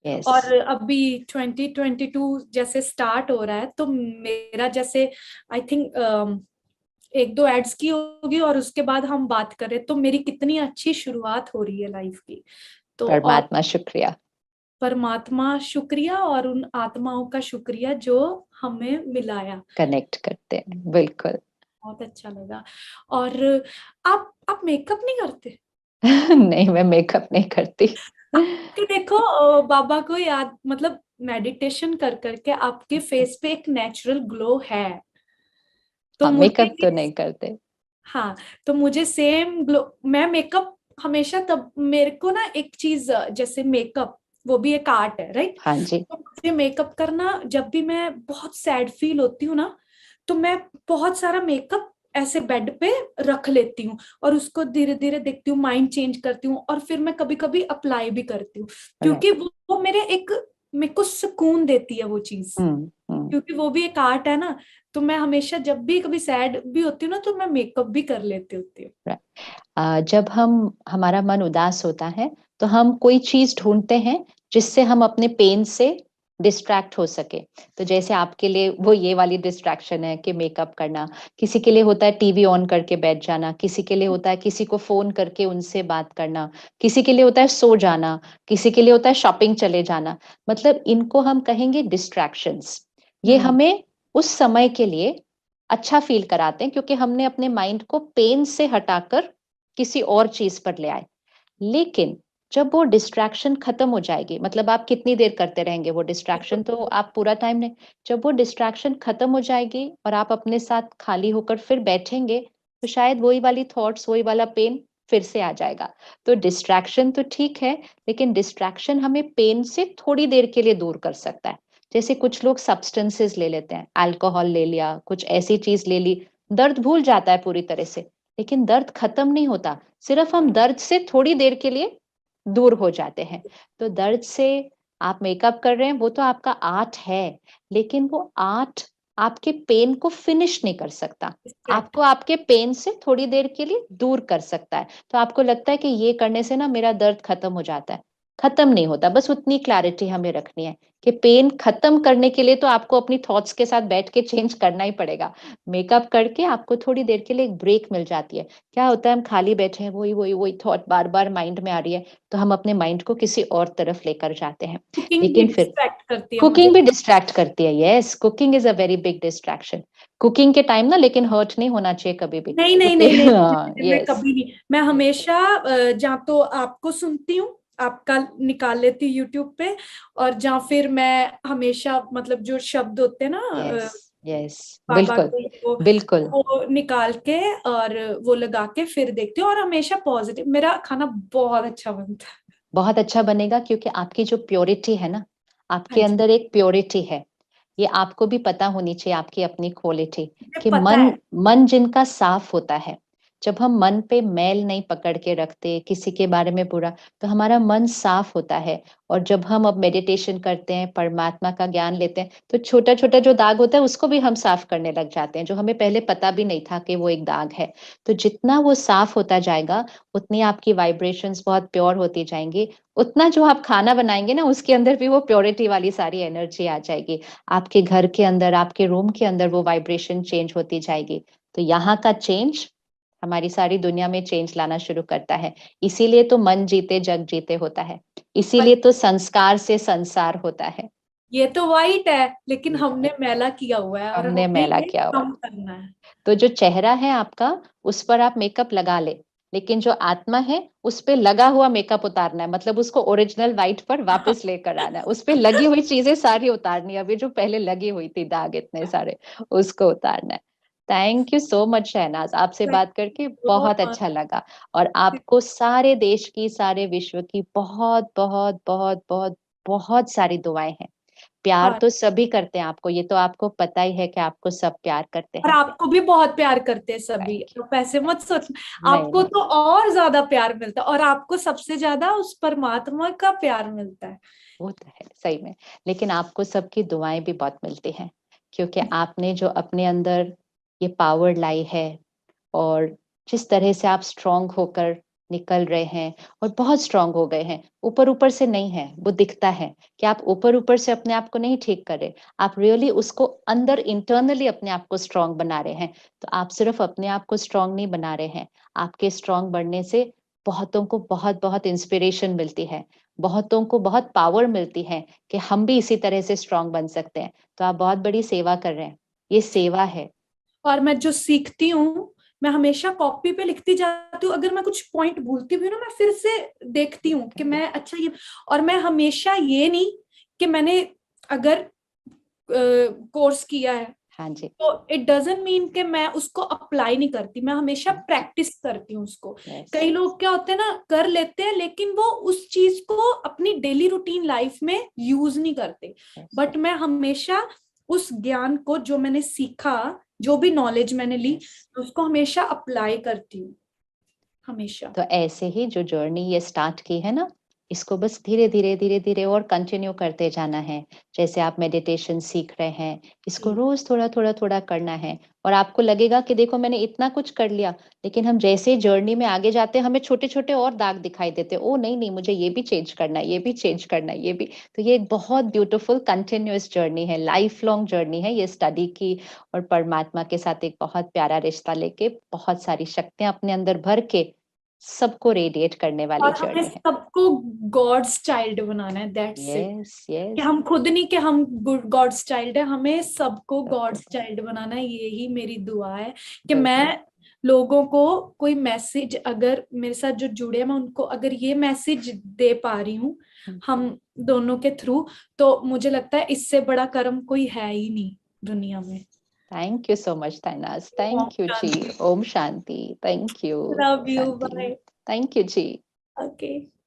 Yes. और अभी 2022 जैसे स्टार्ट हो रहा है, तो मेरा जैसे आई थिंक एक दो एड्स की होगी और उसके बाद हम बात करें तो मेरी कितनी अच्छी शुरुआत हो रही है लाइफ की। तो और परमात्मा शुक्रिया। परमात्मा शुक्रिया, और उन आत्माओं का शुक्रिया जो हमें मिलाया। कनेक्ट करते हैं, बिल्कुल। बहुत अच्छा लगा। और आप मेकअप नहीं करते? नहीं, मैं मेकअप नहीं करती। आपके देखो बाबा को याद, मतलब मेडिटेशन कर करके आपके फेस पे एक नेचुरल ग्लो है। तो हाँ, मुझे मेकअप तो नहीं करते। हाँ, तो मुझे सेम ग्लो। मैं मेकअप हमेशा, तब मेरे को ना एक चीज, जैसे मेकअप वो भी एक आर्ट है, राइट? हाँ जी। तो मुझे मेकअप करना, जब भी मैं बहुत सैड फील होती हूँ ना, तो मैं बहुत सारा मेकअप ऐसे बेड पे रख लेती हूँ और उसको धीरे धीरे देखती हूँ, माइंड चेंज करती हूँ, और फिर मैं कभी कभी अप्लाई भी करती हूँ। क्योंकि राइट। वो मेरे को सुकून देती है वो चीज। हम्म। क्योंकि वो भी एक आर्ट है ना। तो मैं हमेशा जब भी कभी सैड भी होती हूँ ना, तो मैं मेकअप भी कर लेती होती हूँ। जब हम हमारा मन उदास होता है तो हम कोई चीज ढूंढते हैं जिससे हम अपने पेन से डिस्ट्रैक्ट हो सके। तो जैसे आपके लिए वो ये वाली डिस्ट्रैक्शन है कि मेकअप करना। किसी के लिए होता है टीवी ऑन करके बैठ जाना, किसी के लिए होता है किसी को फोन करके उनसे बात करना, किसी के लिए होता है सो जाना, किसी के लिए होता है शॉपिंग चले जाना। मतलब इनको हम कहेंगे डिस्ट्रैक्शंस। ये हम्म। हमें उस समय के लिए अच्छा फील कराते हैं क्योंकि हमने अपने माइंड को पेन से हटाकर किसी और चीज पर ले आए। लेकिन जब वो डिस्ट्रैक्शन खत्म हो जाएगी, मतलब आप कितनी देर करते रहेंगे वो डिस्ट्रैक्शन, तो आप पूरा टाइम नहीं। जब वो डिस्ट्रैक्शन खत्म हो जाएगी और आप अपने साथ खाली होकर फिर बैठेंगे, तो शायद वही वाली थॉट्स, वही वाला पेन फिर से आ जाएगा। तो डिस्ट्रैक्शन तो ठीक है, लेकिन डिस्ट्रैक्शन हमें पेन से थोड़ी देर के लिए दूर कर सकता है। जैसे कुछ लोग सब्सटेंसेस ले लेते हैं, अल्कोहल ले लिया, कुछ ऐसी चीज ले ली, दर्द भूल जाता है पूरी तरह से, लेकिन दर्द खत्म नहीं होता। सिर्फ हम दर्द से थोड़ी देर के लिए दूर हो जाते हैं। तो दर्द से आप मेकअप कर रहे हैं, वो तो आपका आर्ट है, लेकिन वो आर्ट आपके पेन को फिनिश नहीं कर सकता। डिस्ट्रैक्ट। आपको आपके पेन से थोड़ी देर के लिए दूर कर सकता है। तो आपको लगता है कि ये करने से ना मेरा दर्द खत्म हो जाता है, खत्म नहीं होता। बस उतनी क्लैरिटी हमें रखनी है कि पेन खत्म करने के लिए तो आपको अपनी थॉट्स के साथ बैठ के चेंज करना ही पड़ेगा। मेकअप करके आपको थोड़ी देर के लिए एक ब्रेक मिल जाती है। क्या होता है, हम खाली बैठे हैं, वही वही वही थॉट बार बार माइंड में आ रही है, तो हम अपने माइंड को किसी और तरफ लेकर जाते हैं। कुकिंग भी लेकिन फिर डिस्ट्रैक्ट करती है मुझे। कुकिंग भी डिस्ट्रैक्ट करती है। Yes, cooking is a very big distraction. Cooking के टाइम ना लेकिन हर्ट नहीं होना चाहिए कभी भी। नहीं नहीं नहीं नहीं, हाँ, मैं यस। कभी नहीं। मैं हमेशा जहाँ तो आपको सुनती हूँ, आपका निकाल लेती हूँ यूट्यूब पे, और जहाँ फिर मैं हमेशा, मतलब जो शब्द होते हैं ना यस। यस। बाबा बिल्कुल। के, बिल्कुल। वो निकाल के और वो लगा के फिर देखती हूँ, और हमेशा पॉजिटिव, मेरा खाना बहुत अच्छा बनता है। बहुत अच्छा बनेगा क्योंकि आपकी जो प्योरिटी है ना, हाँ आपके जी, अंदर एक प्योरिटी है। ये आपको भी पता होनी चाहिए, आपकी अपनी क्वालिटी। मुझे कि पता मन है। मन जिनका साफ होता है, जब हम मन पे मैल नहीं पकड़ के रखते किसी के बारे में बुरा, तो हमारा मन साफ होता है। और जब हम अब मेडिटेशन करते हैं, परमात्मा का ज्ञान लेते हैं, तो छोटा छोटा जो दाग होता है उसको भी हम साफ करने लग जाते हैं, जो हमें पहले पता भी नहीं था कि वो एक दाग है। तो जितना वो साफ होता जाएगा, उतनी आपकी वाइब्रेशंस बहुत प्योर होती जाएंगी। उतना जो आप खाना बनाएंगे ना, उसके अंदर भी वो प्योरिटी वाली सारी एनर्जी आ जाएगी। आपके घर के अंदर, आपके रूम के अंदर वो वाइब्रेशन चेंज होती जाएगी। तो यहाँ का चेंज हमारी सारी दुनिया में चेंज लाना शुरू करता है। इसीलिए तो मन जीते जग जीते होता है। इसीलिए तो संस्कार से संसार होता है। ये तो वाइट है, लेकिन ये हमने मैला किया हुआ है, और हमने हमें मैला ये किया हुआ है। कम करना है। तो जो चेहरा है आपका, उस पर आप मेकअप लगा ले, लेकिन जो आत्मा है उस पे लगा हुआ मेकअप उतारना है। मतलब उसको ओरिजिनल वाइट पर वापस लेकर आना है। उस पे लगी हुई चीजें सारी उतारनी है, अभी जो पहले लगी हुई थी दाग इतने सारे, उसको उतारना है। Thank you so much Shahnaz, आपसे बात करके बहुत अच्छा लगा। और आपको सारे देश की, सारे विश्व की बहुत बहुत बहुत बहुत बहुत सारी दुआएं हैं। प्यार हाँ, तो सभी करते हैं आपको, ये तो आपको पता ही है कि आपको सब प्यार करते और हैं। आपको भी बहुत प्यार करते हैं सभी, थैंक यू। तो पैसे मत सोच। नहीं आपको नहीं, तो और ज्यादा प्यार मिलता है, और आपको सबसे ज्यादा उस परमात्मा का प्यार मिलता है। वो तो है सही में। लेकिन आपको सबकी दुआएं भी बहुत मिलती हैं, क्योंकि आपने जो अपने अंदर ये पावर लाई है, और जिस तरह से आप स्ट्रांग होकर निकल रहे हैं और बहुत स्ट्रांग हो गए हैं। ऊपर ऊपर से नहीं है, वो दिखता है कि आप ऊपर ऊपर से अपने आप को नहीं ठीक कर रहे, आप रियली उसको अंदर इंटरनली अपने आप को स्ट्रांग बना रहे हैं। तो आप सिर्फ अपने आप को स्ट्रांग नहीं बना रहे हैं, आपके स्ट्रांग बनने से बहुतों को बहुत बहुत इंस्पिरेशन मिलती है, बहुतों को बहुत पावर मिलती है कि हम भी इसी तरह से स्ट्रांग बन सकते हैं। तो आप बहुत बड़ी सेवा कर रहे हैं, ये सेवा है। और मैं जो सीखती हूँ, मैं हमेशा कॉपी पे लिखती जाती हूँ। अगर मैं कुछ पॉइंट भूलती भी हूँ ना, मैं फिर से देखती हूँ कि मैं अच्छा ये, और मैं हमेशा ये नहीं कि मैंने अगर कोर्स किया है हाँ जी। तो इट डजंट मीन कि मैं उसको अप्लाई नहीं करती, मैं हमेशा प्रैक्टिस करती हूँ उसको। Yes. कई लोग क्या होते हैं ना, कर लेते हैं लेकिन वो उस चीज को अपनी डेली रूटीन लाइफ में यूज नहीं करते। Yes. बट मैं हमेशा उस ज्ञान को, जो मैंने सीखा, जो भी नॉलेज मैंने ली, उसको हमेशा अप्लाई करती हूँ, हमेशा। तो ऐसे ही जो जर्नी ये स्टार्ट की है ना, इसको बस धीरे-धीरे और कंटिन्यू करते जाना है। जैसे आप मेडिटेशन सीख रहे हैं, इसको रोज़ थोड़ा-थोड़ा करना है और आपको लगेगा कि देखो मैंने इतना कुछ कर लिया, लेकिन हम जैसे जर्नी में आगे जाते हैं, हमें छोटे-छोटे और दाग दिखाई देते हैं। ओह! नहीं, मुझे ये भी चेंज करना है, ये भी चेंज करना है, ये भी। तो ये एक बहुत ब्यूटीफुल कंटिन्यूअस जर्नी है, लाइफ लॉन्ग जर्नी है ये स्टडी की और परमात्मा के साथ एक बहुत प्यारा रिश्ता लेके, बहुत सारी शक्तियाँ अपने अंदर भर के सबको रेडिएट करने वाली और हमें जर्नी है। सबको गॉड्स चाइल्ड बनाना है, दैट्स इट। यस, कि यस। हम खुद नहीं कि हम गॉड्स चाइल्ड है, हमें सबको गॉड्स चाइल्ड बनाना है। यही मेरी दुआ है कि बिल्कुल। मैं लोगों को कोई मैसेज, अगर मेरे साथ जो जुड़े हैं, मैं उनको अगर ये मैसेज दे पा रही हूँ हम दोनों के थ्रू, तो मुझे लगता है इससे बड़ा कर्म कोई है ही नहीं दुनिया में। Thank you so much Tainaz. ओम थैंक यू जी। शांति। ओम शांति। Thank you. लव यू, शांति। बाय। थैंक यू जी। ओके।